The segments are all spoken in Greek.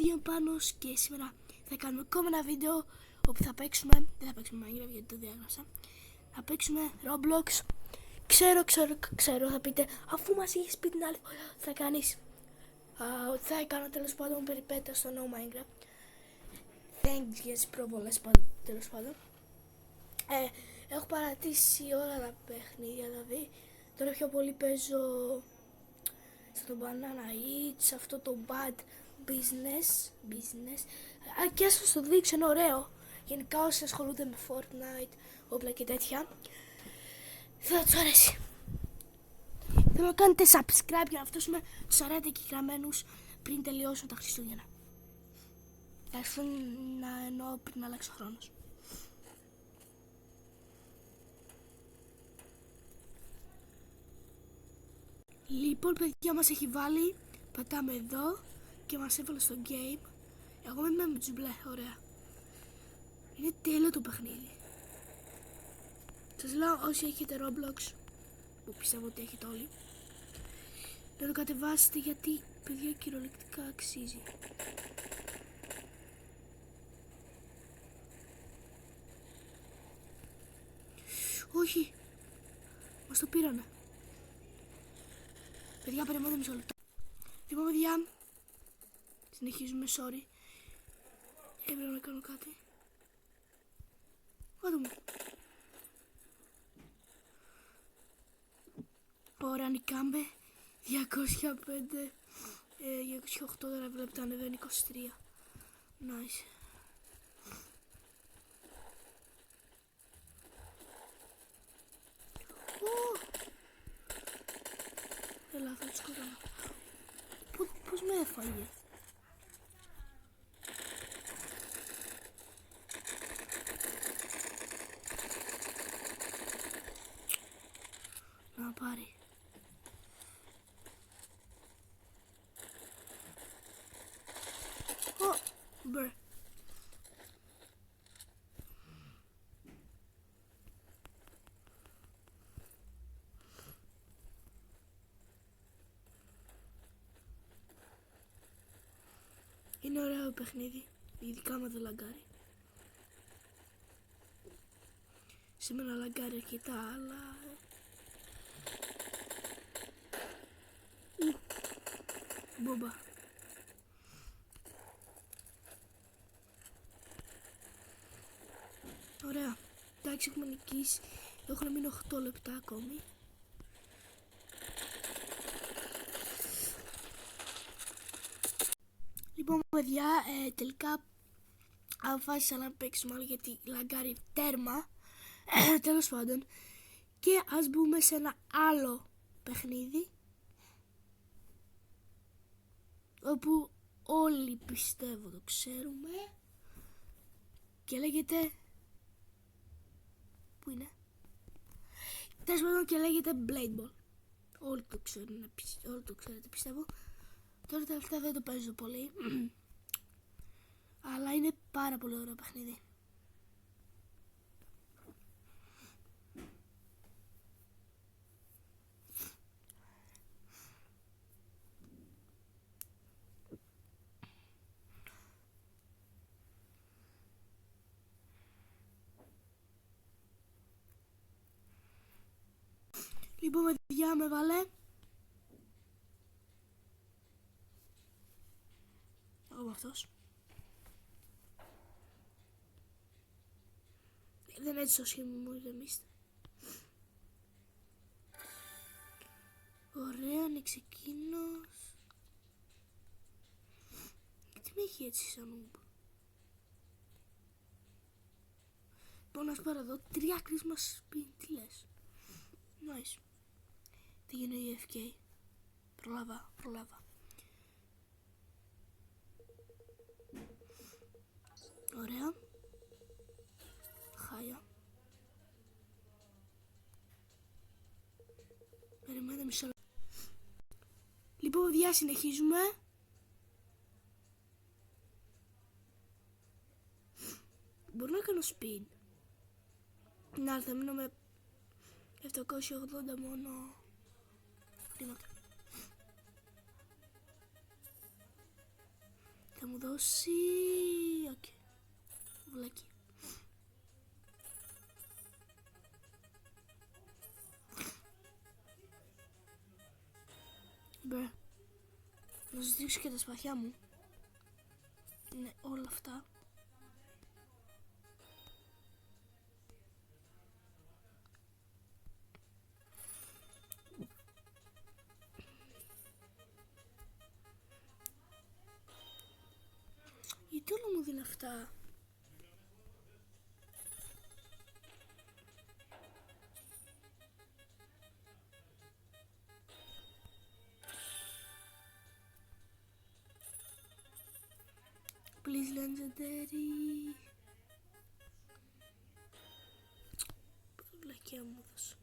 παιδιά Πάνος και σήμερα θα κάνουμε ακόμα ένα βίντεο όπου θα παίξουμε, δεν θα παίξουμε Minecraft γιατί το διάγραψα, θα παίξουμε Roblox. Ξέρω, θα πείτε, αφού μας είχες πει την άλλη φορά θα κάνεις ότι θα έκανα τέλος πάντων περιπέτεια στο No Minecraft. Thanks για τις προβολές τέλος πάντων. Έχω παρατήσει όλα τα παιχνίδια, δηλαδή τώρα πιο πολύ παίζω στο Banana Eats, αυτό το Bad Business. Και ας σας το δείξω, είναι ωραίο. Γενικά όσοι ασχολούνται με Fortnite, όπλα και τέτοια, θα τους αρέσει. Θέλω να κάνετε subscribe για να φτάσουμε τους 40 κυκλαμένους πριν τελειώσουν τα Χριστούγεννα. Αυτό να εννοώ πριν αλλάξει ο χρόνος. Λοιπόν παιδιά, μας έχει βάλει, πατάμε εδώ και μας έβαλε στο game. Εγώ είμαι με τους μπλε, ωραία. Είναι τέλειο το παιχνίδι. Σας λέω όσοι έχετε Roblox, που πιστεύω ότι έχετε όλοι, να το κατεβάσετε γιατί παιδιά κυριολεκτικά αξίζει. Όχι, μας το πήρανε. Παιδιά, περιμένετε μισό λεπτό. Λοιπόν παιδιά, συνεχίζουμε, sorry. Έπρεπε να κάνω κάτι. Κάτω μου. Ωραία, νικάμε. 205, 208 τώρα βλέπετε ανεβαίνει 23. Nice. Έλα, θα τους σκοτώνω. Πώς με έφαγε? Να πάρει. Μπρε. Είναι ωραίο παιχνίδι, ειδικά με το λαγκάρι. Σήμερα λαγκάρι αρκετά, αλλά... Μπόμπα. Ωραία, εντάξει, έχουμε νικήσει. Έχω να μείνω 8 λεπτά ακόμη. Λοιπόν παιδιά, τελικά αποφάσισα να παίξουμε άλλο γιατί λαγκάρει τέρμα. Τέλος πάντων. Και ας μπούμε σε ένα άλλο παιχνίδι, όπου όλοι πιστεύω το ξέρουμε και λέγεται... Πού είναι? Τέλος πάντων και λέγεται Blade Ball. Όλοι το ξέρουν, όλοι το ξέρετε πιστεύω. Τώρα τελευταία δεν το παίζω πολύ, αλλά είναι πάρα πολύ ωραίο παιχνίδι. Λοιπόν παιδιά, με βάλε. Εγώ είμαι αυτός. Δεν έτσι το σχήμα μου, ηρεμήστε. Ωραία, ανοίξει εκείνος. Γιατί με έχει έτσι σαν νουμπ? Λοιπόν, να σου πάρω εδώ 3 κρίσμα σπιν, τι λες? Nice. Τι γίνεται η FK? Προλάβα. Ωραία. Χάλια. Περιμένετε μισό λεπτό. Λοιπόν παιδιά, συνεχίζουμε. Μπορώ να κάνω spin. Να, θα μείνω με 780 μόνο χρήματα. θα μου δώσει... Οκ. Βλακή. Μπρε. Να σας δείξω και τα σπαθιά μου. Είναι όλα αυτά. Γιατί όλο μου δίνει αυτά? Please legendary. Βλακιά μου δώσε.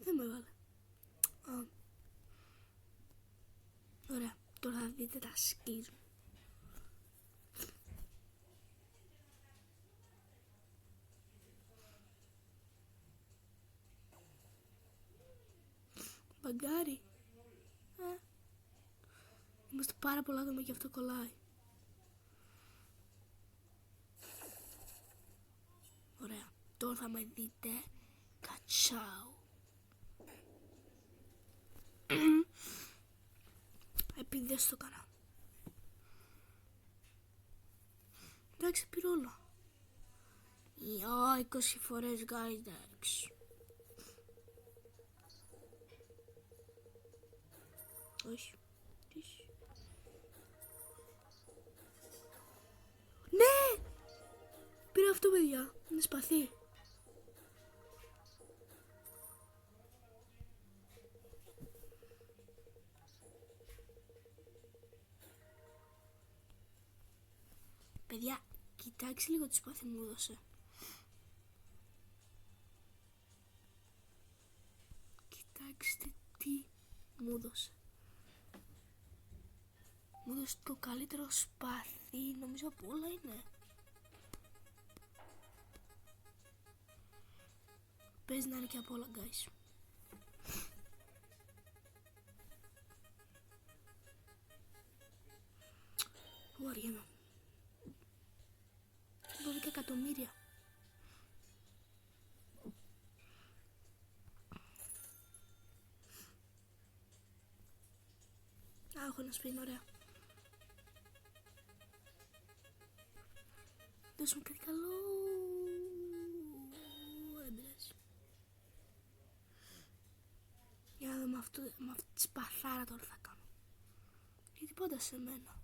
Δεν με βάλε. Ωραία, τώρα θα δείτε τα skills μου. Μπαγκάρι. Είμαστε πάρα πολλά άτομα και αυτό κολλάει. Ωραία, τώρα θα με δείτε κατσάου. Επειδή δεν στο έκανα. Εντάξει, πήρε όλα. 20 φορές guys, εντάξει. Όχι. Ναι! Πήρα αυτό, παιδιά. Είναι σπαθί. Παιδιά, κοιτάξτε λίγο τι σπάθη μου έδωσε. Κοιτάξτε τι μου έδωσε. Μου έδωσε το καλύτερο σπαθί, νομίζω από όλα είναι. Πες να είναι και από όλα, guys. Πού αργένω. 12 εκατομμύρια. Α, έχω ένα σπίτι, ωραία. Δώσουμε κάτι καλό. Δεν πειράζει. Για να δω με αυτή τη σπαθάρα τώρα θα κάνω. Γιατί πάντα σε μένα.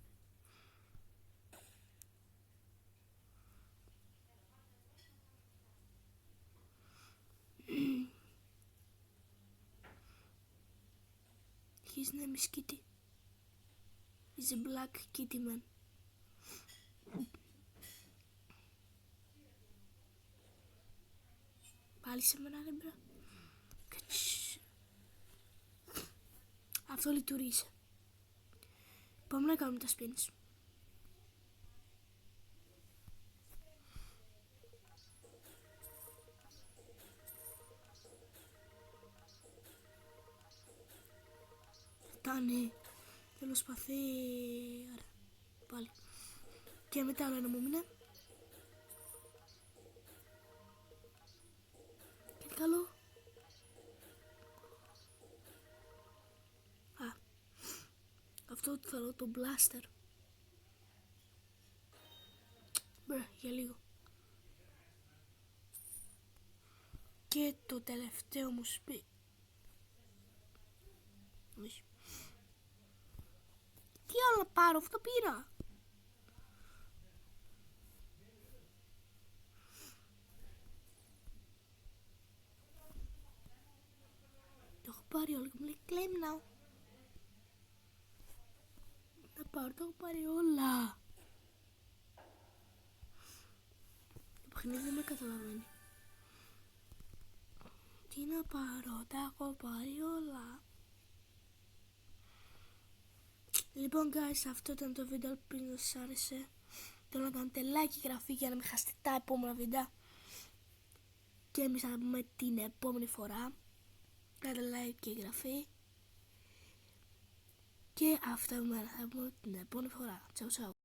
His name is Kitty. He's a black kitty man. Πάλι σε μένα, ρε μπρα. Αυτό λειτουργήσε. Πάμε να κάνουμε τα spins. Φτάνει. Θέλω σπαθί. Άρα. Πάλι. Και μετά άλλο ένα μου μείνε. Κάτι καλό. Α. Αυτό το θέλω, το blaster. Μπρε, για λίγο. Και το τελευταίο μου σπίτι. Όχι. Τι άλλο να πάρω, αυτό πήρα. Το έχω πάρει όλα και μου λέει claim now. Να πάρω, το έχω πάρει όλα. Το παιχνίδι δεν με καταλαβαίνει. Τι να πάρω, τα έχω πάρει όλα. Λοιπόν guys, αυτό ήταν το βίντεο, ελπίζω να σας άρεσε. Θέλω να κάνετε like και εγγραφή για να μην χάσετε τα επόμενα βίντεο. Και εμείς θα τα πούμε την επόμενη φορά. κάντε like και εγγραφή. Και αυτά από μένα, θα πούμε την επόμενη φορά. Τσαου τσαου.